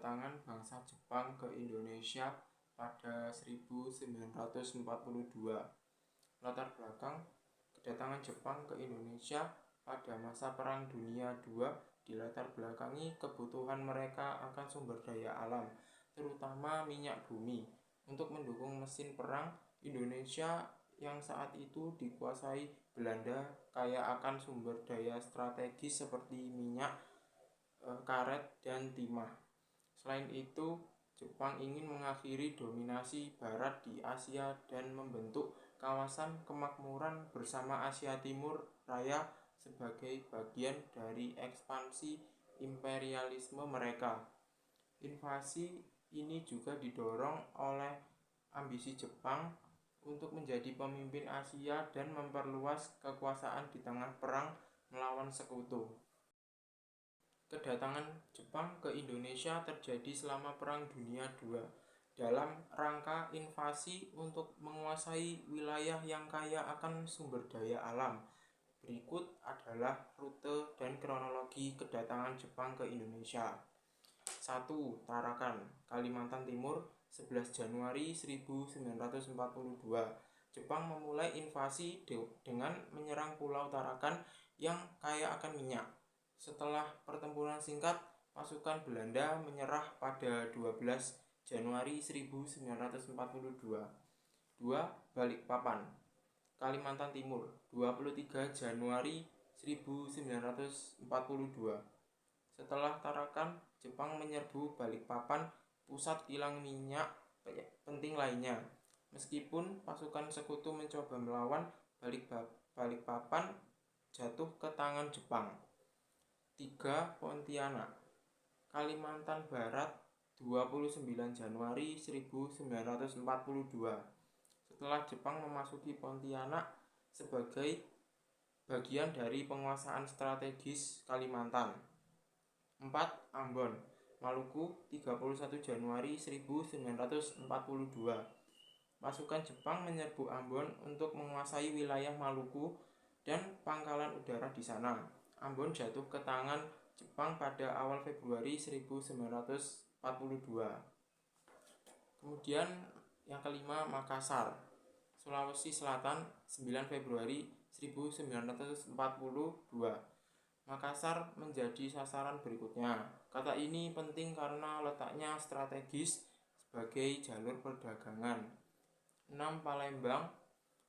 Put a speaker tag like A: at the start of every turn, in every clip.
A: kedatangan bangsa Jepang ke Indonesia pada 1942. Latar belakang kedatangan Jepang ke Indonesia pada masa Perang Dunia II dilatar belakangi kebutuhan mereka akan sumber daya alam, terutama minyak bumi. Untuk mendukung mesin perang, Indonesia yang saat itu dikuasai Belanda kaya akan sumber daya strategis seperti minyak, karet, dan timah. Selain itu, Jepang ingin mengakhiri dominasi Barat di Asia dan membentuk kawasan kemakmuran bersama Asia Timur Raya sebagai bagian dari ekspansi imperialisme mereka. Invasi ini juga didorong oleh ambisi Jepang untuk menjadi pemimpin Asia dan memperluas kekuasaan di tengah perang melawan sekutu. Kedatangan Jepang ke Indonesia terjadi selama Perang Dunia II dalam rangka invasi untuk menguasai wilayah yang kaya akan sumber daya alam. Berikut adalah rute dan kronologi kedatangan Jepang ke Indonesia. 1. Tarakan, Kalimantan Timur, 11 Januari 1942. Jepang memulai invasi dengan menyerang Pulau Tarakan yang kaya akan minyak. Setelah pertempuran singkat, pasukan Belanda menyerah pada 12 Januari 1942. 2. Balikpapan, Kalimantan Timur, 23 Januari 1942. Setelah Tarakan, Jepang menyerbu Balikpapan, pusat kilang minyak penting lainnya. Meskipun pasukan sekutu mencoba melawan, Balikpapan jatuh ke tangan Jepang. 3. Pontianak, Kalimantan Barat, 29 Januari 1942. Setelah Jepang memasuki Pontianak sebagai bagian dari penguasaan strategis Kalimantan. 4. Ambon, Maluku, 31 Januari 1942. Pasukan Jepang menyerbu Ambon untuk menguasai wilayah Maluku dan pangkalan udara di sana. Ambon jatuh ke tangan Jepang pada awal Februari 1942. Kemudian yang kelima, Makassar, Sulawesi Selatan, 9 Februari 1942. Makassar menjadi sasaran berikutnya. Kata ini penting karena letaknya strategis sebagai jalur perdagangan. 6. Palembang,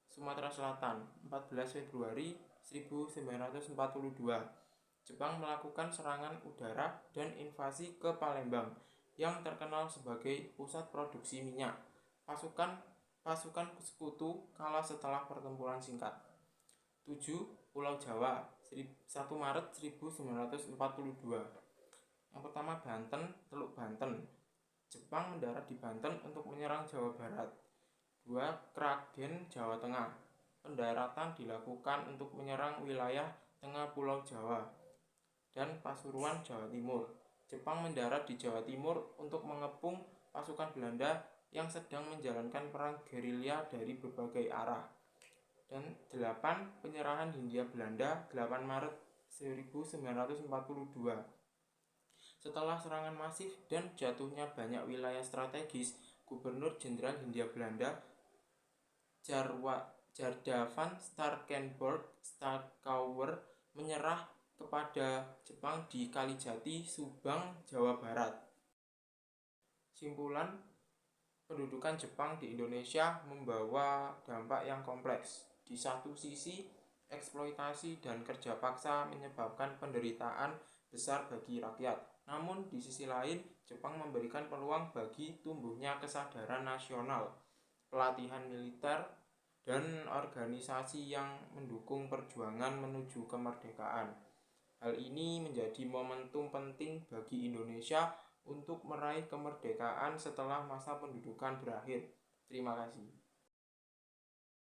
A: Sumatera Selatan, 14 Februari 1942. Jepang melakukan serangan udara dan invasi ke Palembang yang terkenal sebagai pusat produksi minyak. Pasukan sekutu kalah setelah pertempuran singkat. 7. Pulau Jawa, 1 Maret 1942. Yang pertama, Banten, Teluk Banten. Jepang mendarat di Banten untuk menyerang Jawa Barat. 2. Kragen, Jawa Tengah. Pendaratan dilakukan untuk menyerang wilayah tengah Pulau Jawa dan Pasuruan, Jawa Timur. Jepang mendarat di Jawa Timur untuk mengepung pasukan Belanda yang sedang menjalankan perang gerilya dari berbagai arah. Dan 8. Penyerahan Hindia Belanda, 8 Maret 1942. Setelah serangan masif dan jatuhnya banyak wilayah strategis, Gubernur Jenderal Hindia Belanda Jardavan Starkenborg-Starkouwer menyerah kepada Jepang di Kalijati, Subang, Jawa Barat. Simpulan, pendudukan Jepang di Indonesia membawa dampak yang kompleks. Di satu sisi, eksploitasi dan kerja paksa menyebabkan penderitaan besar bagi rakyat. Namun di sisi lain, Jepang memberikan peluang bagi tumbuhnya kesadaran nasional, pelatihan militer, dan organisasi yang mendukung perjuangan menuju kemerdekaan. Hal ini menjadi momentum penting bagi Indonesia untuk meraih kemerdekaan setelah masa pendudukan berakhir. Terima kasih.